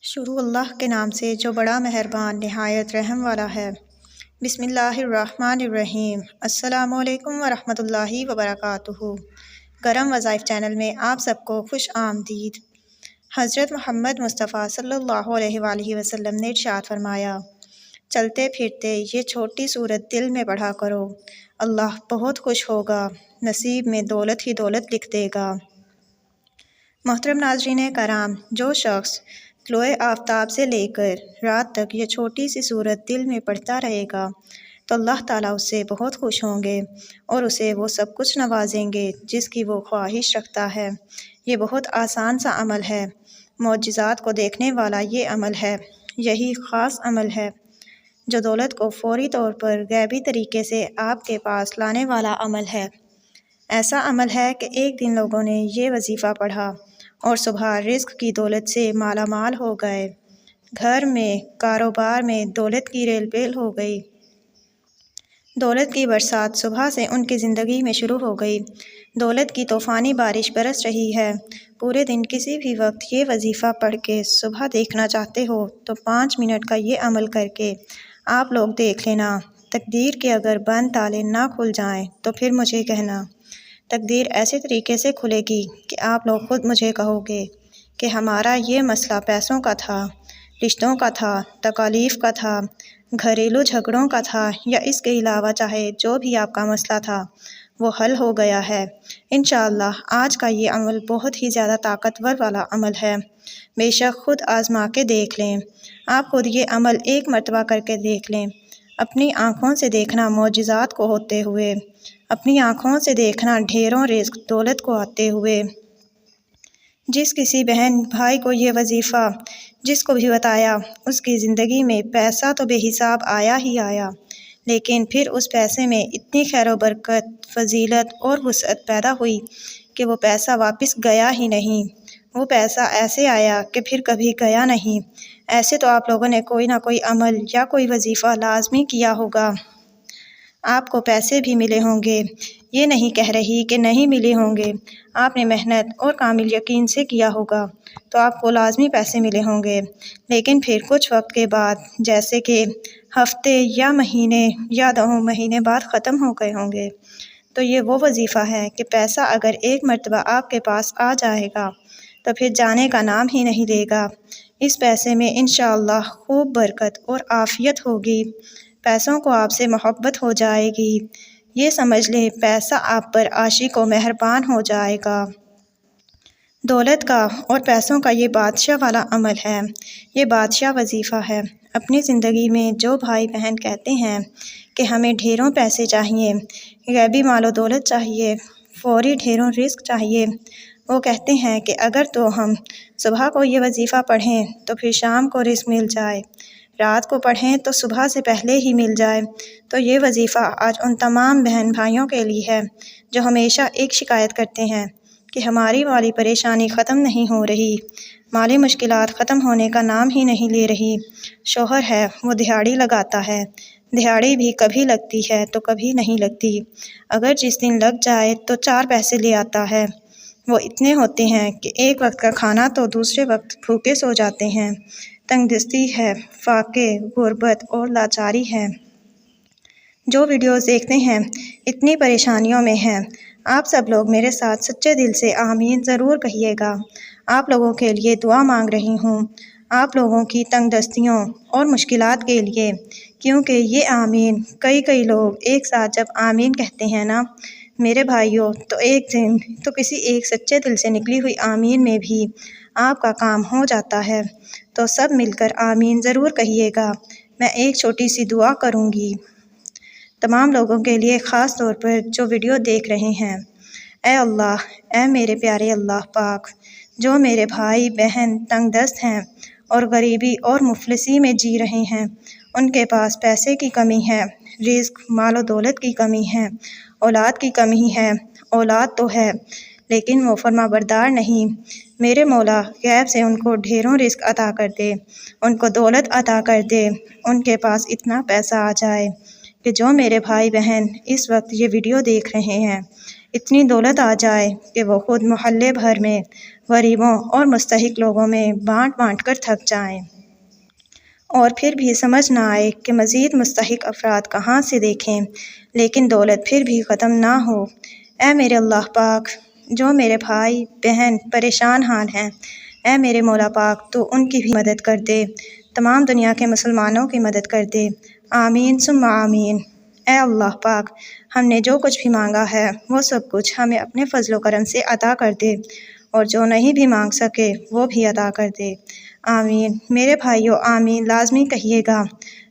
شروع اللہ کے نام سے جو بڑا مہربان نہایت رحم والا ہے۔ بسم اللہ الرحمن الرحیم۔ السلام علیکم ورحمۃ اللہ وبرکاتہ۔ گرم وظائف چینل میں آپ سب کو خوش آمدید۔ حضرت محمد مصطفیٰ صلی اللہ علیہ وآلہ وسلم نے ارشاد فرمایا، چلتے پھرتے یہ چھوٹی سورت دل میں پڑھا کرو، اللہ بہت خوش ہوگا، نصیب میں دولت ہی دولت لکھ دے گا۔ محترم ناظرین کرام، جو شخص طلوع آفتاب سے لے کر رات تک یہ چھوٹی سی سورت دل میں پڑھتا رہے گا تو اللہ تعالیٰ اس سے بہت خوش ہوں گے اور اسے وہ سب کچھ نوازیں گے جس کی وہ خواہش رکھتا ہے۔ یہ بہت آسان سا عمل ہے، معجزات کو دیکھنے والا یہ عمل ہے، یہی خاص عمل ہے جو دولت کو فوری طور پر غیبی طریقے سے آپ کے پاس لانے والا عمل ہے۔ ایسا عمل ہے کہ ایک دن لوگوں نے یہ وظیفہ پڑھا اور صبح رزق کی دولت سے مالا مال ہو گئے، گھر میں کاروبار میں دولت کی ریل پیل ہو گئی، دولت کی برسات صبح سے ان کی زندگی میں شروع ہو گئی، دولت کی طوفانی بارش برس رہی ہے۔ پورے دن کسی بھی وقت یہ وظیفہ پڑھ کے صبح دیکھنا چاہتے ہو تو 5 منٹ کا یہ عمل کر کے آپ لوگ دیکھ لینا۔ تقدیر کے اگر بند تالے نہ کھل جائیں تو پھر مجھے کہنا، تقدیر ایسے طریقے سے کھلے گی کہ آپ لوگ خود مجھے کہو گے کہ ہمارا یہ مسئلہ پیسوں کا تھا، رشتوں کا تھا، تکالیف کا تھا، گھریلو جھگڑوں کا تھا، یا اس کے علاوہ چاہے جو بھی آپ کا مسئلہ تھا وہ حل ہو گیا ہے۔ انشاءاللہ آج کا یہ عمل بہت ہی زیادہ طاقتور والا عمل ہے، بے شک خود آزما کے دیکھ لیں۔ آپ خود یہ عمل ایک مرتبہ کر کے دیکھ لیں، اپنی آنکھوں سے دیکھنا معجزات کو ہوتے ہوئے، اپنی آنکھوں سے دیکھنا ڈھیروں رزق دولت کو آتے ہوئے۔ جس کسی بہن بھائی کو یہ وظیفہ جس کو بھی بتایا، اس کی زندگی میں پیسہ تو بے حساب آیا ہی آیا، لیکن پھر اس پیسے میں اتنی خیر و برکت، فضیلت اور وسعت پیدا ہوئی کہ وہ پیسہ واپس گیا ہی نہیں، وہ پیسہ ایسے آیا کہ پھر کبھی گیا نہیں۔ ایسے تو آپ لوگوں نے کوئی نہ کوئی عمل یا کوئی وظیفہ لازمی کیا ہوگا، آپ کو پیسے بھی ملے ہوں گے، یہ نہیں کہہ رہی کہ نہیں ملے ہوں گے، آپ نے محنت اور کامل یقین سے کیا ہوگا تو آپ کو لازمی پیسے ملے ہوں گے، لیکن پھر کچھ وقت کے بعد، جیسے کہ ہفتے یا مہینے یا 2 مہینے بعد ختم ہو گئے ہوں گے، تو یہ وہ وظیفہ ہے کہ پیسہ اگر ایک مرتبہ آپ کے پاس آ جائے گا تو پھر جانے کا نام ہی نہیں لے گا۔ اس پیسے میں انشاءاللہ خوب برکت اور عافیت ہوگی، پیسوں کو آپ سے محبت ہو جائے گی، یہ سمجھ لیں پیسہ آپ پر عاشق و مہربان ہو جائے گا۔ دولت کا اور پیسوں کا یہ بادشاہ والا عمل ہے، یہ بادشاہ وظیفہ ہے۔ اپنی زندگی میں جو بھائی بہن کہتے ہیں کہ ہمیں ڈھیروں پیسے چاہیے، غیبی مال و دولت چاہیے، فوری ڈھیروں رزق چاہیے، وہ کہتے ہیں کہ اگر تو ہم صبح کو یہ وظیفہ پڑھیں تو پھر شام کو رزق مل جائے، رات کو پڑھیں تو صبح سے پہلے ہی مل جائے۔ تو یہ وظیفہ آج ان تمام بہن بھائیوں کے لیے ہے جو ہمیشہ ایک شکایت کرتے ہیں کہ ہماری مالی پریشانی ختم نہیں ہو رہی، مالی مشکلات ختم ہونے کا نام ہی نہیں لے رہی۔ شوہر ہے وہ دہاڑی لگاتا ہے، دہاڑی بھی کبھی لگتی ہے تو کبھی نہیں لگتی، اگر جس دن لگ جائے تو 4 پیسے لے آتا ہے، وہ اتنے ہوتے ہیں کہ ایک وقت کا کھانا تو دوسرے وقت بھوکے سو جاتے ہیں۔ تنگ دستی ہے، فاقے، غربت اور لاچاری ہے۔ جو ویڈیوز دیکھتے ہیں اتنی پریشانیوں میں ہیں، آپ سب لوگ میرے ساتھ سچے دل سے آمین ضرور کہیے گا۔ آپ لوگوں کے لیے دعا مانگ رہی ہوں، آپ لوگوں کی تنگ دستیوں اور مشکلات کے لیے، کیونکہ یہ آمین کئی لوگ ایک ساتھ جب آمین کہتے ہیں نا میرے بھائیوں، تو ایک دن تو کسی ایک سچے دل سے نکلی ہوئی آمین میں بھی آپ کا کام ہو جاتا ہے۔ تو سب مل کر آمین ضرور کہیے گا۔ میں ایک چھوٹی سی دعا کروں گی تمام لوگوں کے لیے، خاص طور پر جو ویڈیو دیکھ رہے ہیں۔ اے اللہ، اے میرے پیارے اللہ پاک، جو میرے بھائی بہن تنگ دست ہیں اور غریبی اور مفلسی میں جی رہے ہیں، ان کے پاس پیسے کی کمی ہے، رزق مال و دولت کی کمی ہے، اولاد کی کمی ہے، اولاد تو ہے لیکن وہ فرما بردار نہیں، میرے مولا غیب سے ان کو ڈھیروں رزق عطا کر دے، ان کو دولت عطا کر دے، ان کے پاس اتنا پیسہ آ جائے کہ جو میرے بھائی بہن اس وقت یہ ویڈیو دیکھ رہے ہیں، اتنی دولت آ جائے کہ وہ خود محلے بھر میں غریبوں اور مستحق لوگوں میں بانٹ بانٹ کر تھک جائیں، اور پھر بھی سمجھ نہ آئے کہ مزید مستحق افراد کہاں سے دیکھیں، لیکن دولت پھر بھی ختم نہ ہو۔ اے میرے اللہ پاک، جو میرے بھائی بہن پریشان حال ہیں، اے میرے مولا پاک، تو ان کی بھی مدد کر دے، تمام دنیا کے مسلمانوں کی مدد کر دے، آمین ثم آمین۔ اے اللہ پاک، ہم نے جو کچھ بھی مانگا ہے وہ سب کچھ ہمیں اپنے فضل و کرم سے عطا کر دے، اور جو نہیں بھی مانگ سکے وہ بھی عطا کر دے، آمین۔ میرے بھائیو، آمین لازمی کہیے گا۔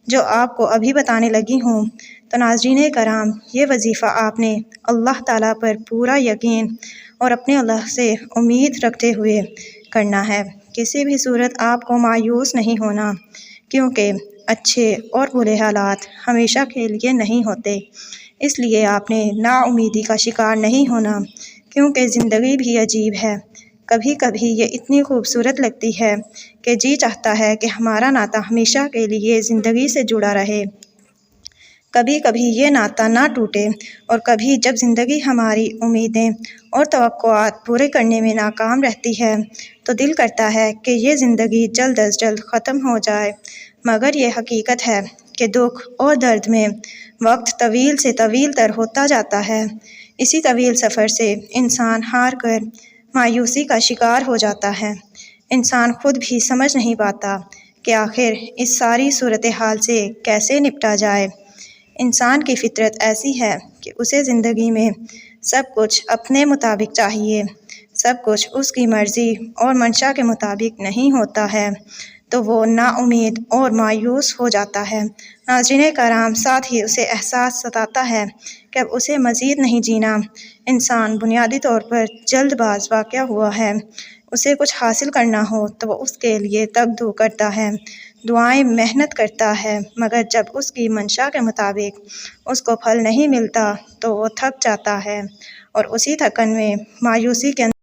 جو آپ کو ابھی بتانے لگی ہوں تو ناظرین کرام، یہ وظیفہ آپ نے اللہ تعالیٰ پر پورا یقین اور اپنے اللہ سے امید رکھتے ہوئے کرنا ہے۔ کسی بھی صورت آپ کو مایوس نہیں ہونا، کیونکہ اچھے اور برے حالات ہمیشہ کے لیے نہیں ہوتے، اس لیے آپ نے نا امیدی کا شکار نہیں ہونا، کیونکہ زندگی بھی عجیب ہے۔ کبھی کبھی یہ اتنی خوبصورت لگتی ہے کہ جی چاہتا ہے کہ ہمارا ناطہ ہمیشہ کے لیے زندگی سے جڑا رہے۔ کبھی کبھی یہ ناطہ نہ ٹوٹے، اور کبھی جب زندگی ہماری امیدیں اور توقعات پورے کرنے میں ناکام رہتی ہے تو دل کرتا ہے کہ یہ زندگی جلد از جلد ختم ہو جائے، مگر یہ حقیقت ہے کہ دکھ اور درد میں وقت طویل سے طویل تر ہوتا جاتا ہے۔ اسی طویل سفر سے انسان ہار کر مایوسی کا شکار ہو جاتا ہے۔ انسان خود بھی سمجھ نہیں پاتا کہ آخر اس ساری صورتحال سے کیسے نپٹا جائے۔ انسان کی فطرت ایسی ہے کہ اسے زندگی میں سب کچھ اپنے مطابق چاہیے، سب کچھ اس کی مرضی اور منشا کے مطابق نہیں ہوتا ہے، تو وہ نا امید اور مایوس ہو جاتا ہے۔ ناظرین کرام، ساتھ ہی اسے احساس ستاتا ہے کہ اب اسے مزید نہیں جینا۔ انسان بنیادی طور پر جلد باز واقع ہوا ہے، اسے کچھ حاصل کرنا ہو تو وہ اس کے لیے تگ دو کرتا ہے، دعائیں محنت کرتا ہے، مگر جب اس کی منشا کے مطابق اس کو پھل نہیں ملتا تو وہ تھک جاتا ہے، اور اسی تھکن میں مایوسی کے